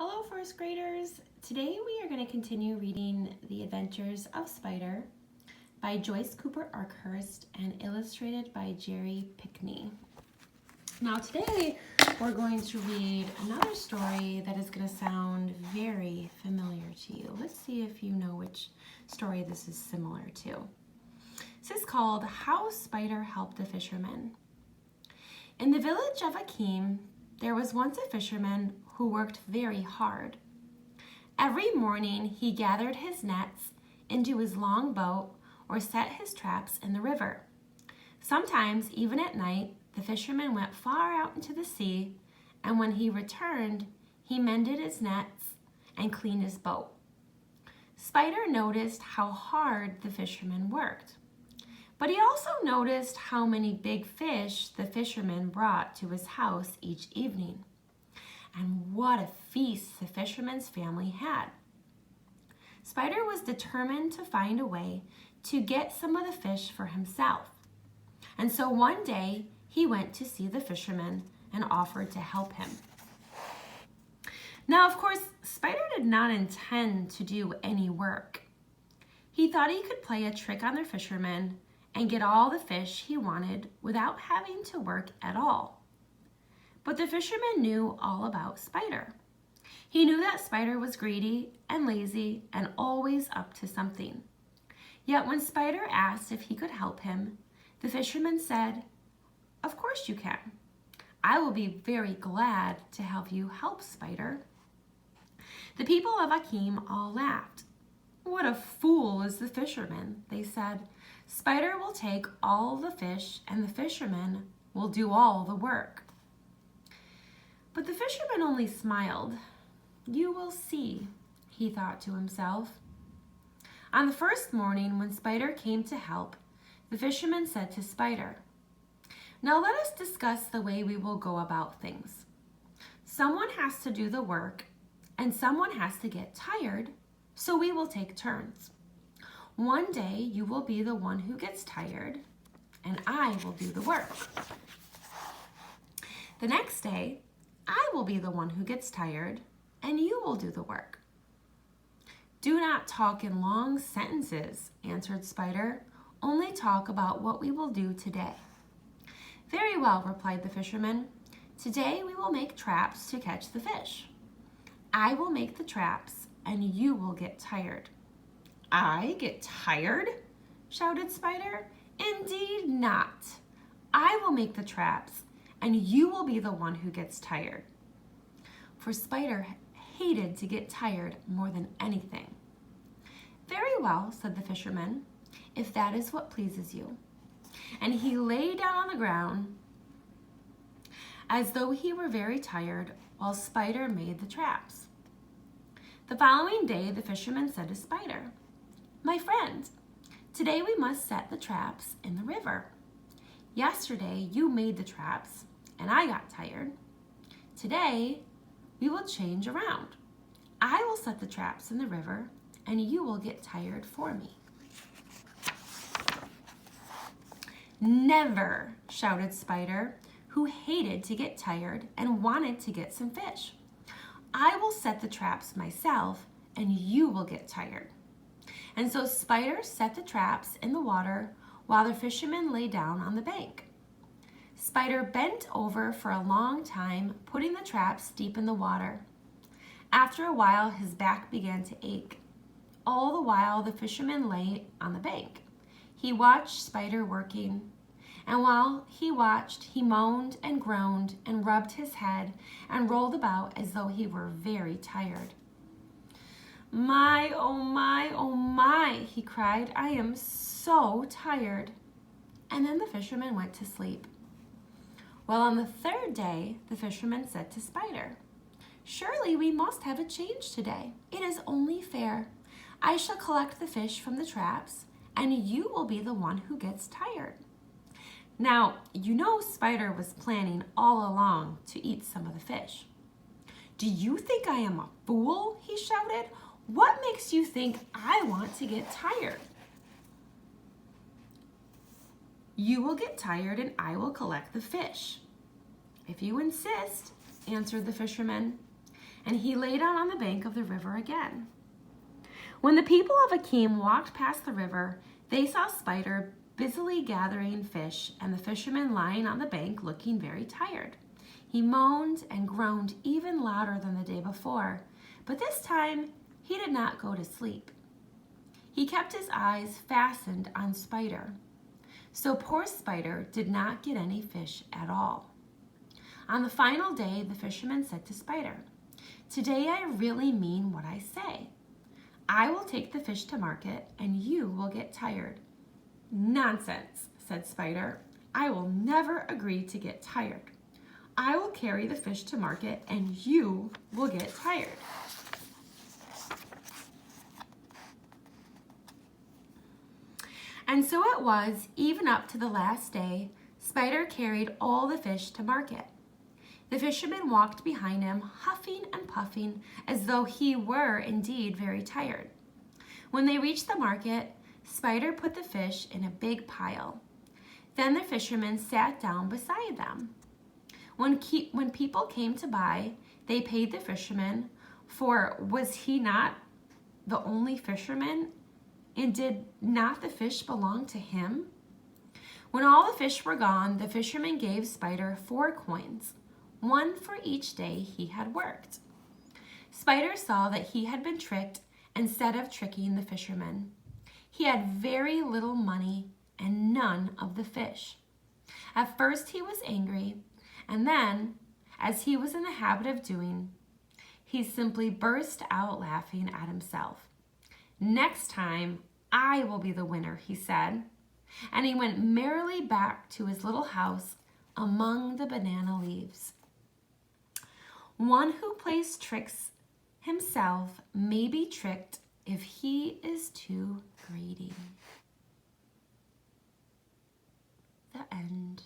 Hello, first graders. Today we are going to continue reading The Adventures of Spider by Joyce Cooper Arkhurst and illustrated by Jerry Pickney. Now today we're going to read another story that is going to sound very familiar to you. Let's see if you know which story this is similar to. This is called How Spider Helped the Fisherman. In the village of Akeem, there was once a fisherman who worked very hard. Every morning he gathered his nets into his long boat or set his traps in the river. Sometimes, even at night, the fisherman went far out into the sea, and when he returned, he mended his nets and cleaned his boat. Spider noticed how hard the fisherman worked, but he also noticed how many big fish the fisherman brought to his house each evening. And what a feast the fisherman's family had. Spider was determined to find a way to get some of the fish for himself. And so one day he went to see the fisherman and offered to help him. Now, of course, Spider did not intend to do any work. He thought he could play a trick on the fisherman and get all the fish he wanted without having to work at all. But the fisherman knew all about Spider. He knew that Spider was greedy and lazy and always up to something. Yet when Spider asked if he could help him, the fisherman said, "Of course you can. I will be very glad to help you help Spider." The people of Akeem all laughed. "What a fool is the fisherman," they said. "Spider will take all the fish and the fisherman will do all the work." But the fisherman only smiled. "You will see," he thought to himself. On the first morning when Spider came to help, the fisherman said to Spider, "Now let us discuss the way we will go about things. Someone has to do the work and someone has to get tired, so we will take turns. One day you will be the one who gets tired and I will do the work. The next day, I will be the one who gets tired and you will do the work." "Do not talk in long sentences," answered Spider. "Only talk about what we will do today." "Very well," replied the fisherman. "Today we will make traps to catch the fish. I will make the traps and you will get tired." "I get tired?" shouted Spider. "Indeed not. I will make the traps and you will be the one who gets tired." For Spider hated to get tired more than anything. "Very well," said the fisherman, "if that is what pleases you." And he lay down on the ground as though he were very tired while Spider made the traps. The following day, the fisherman said to Spider, "My friend, today we must set the traps in the river. Yesterday you made the traps and I got tired. Today we will change around. I will set the traps in the river and you will get tired for me." "Never," shouted Spider, who hated to get tired and wanted to get some fish. "I will set the traps myself and you will get tired." And so Spider set the traps in the water while the fisherman lay down on the bank. Spider bent over for a long time, putting the traps deep in the water. After a while, his back began to ache. All the while, the fisherman lay on the bank. He watched Spider working, and while he watched, he moaned and groaned and rubbed his head and rolled about as though he were very tired. "My, oh my," he cried. "I am so tired." And then the fisherman went to sleep. Well, on the third day, the fisherman said to Spider, "Surely we must have a change today. It is only fair. I shall collect the fish from the traps, and you will be the one who gets tired." Now, you know Spider was planning all along to eat some of the fish. "Do you think I am a fool?" he shouted. "What makes you think I want to get tired?" "You will get tired and I will collect the fish." "If you insist," answered the fisherman. and he lay down on the bank of the river again. When the people of Akeem walked past the river, they saw Spider busily gathering fish and the fisherman lying on the bank looking very tired. He moaned and groaned even louder than the day before, but this time he did not go to sleep. He kept his eyes fastened on Spider. So poor Spider did not get any fish at all. On the final day, the fisherman said to Spider, "Today I really mean what I say. I will take the fish to market and you will get tired." "Nonsense," said Spider. "I will never agree to get tired. I will carry the fish to market and you will get tired." And so it was, even up to the last day, Spider carried all the fish to market. The fisherman walked behind him, huffing and puffing, as though he were indeed very tired. When they reached the market, Spider put the fish in a big pile. Then the fisherman sat down beside them. When people came to buy, they paid the fisherman, for was he not the only fisherman, and did not the fish belong to him? When all the fish were gone, the fisherman gave Spider 4 coins, 1 for each day he had worked. Spider saw that he had been tricked instead of tricking the fisherman. He had very little money and none of the fish. At first he was angry, and then, as he was in the habit of doing, he simply burst out laughing at himself. "Next time, I will be the winner," he said, and he went merrily back to his little house among the banana leaves. One who plays tricks himself may be tricked if he is too greedy. The end.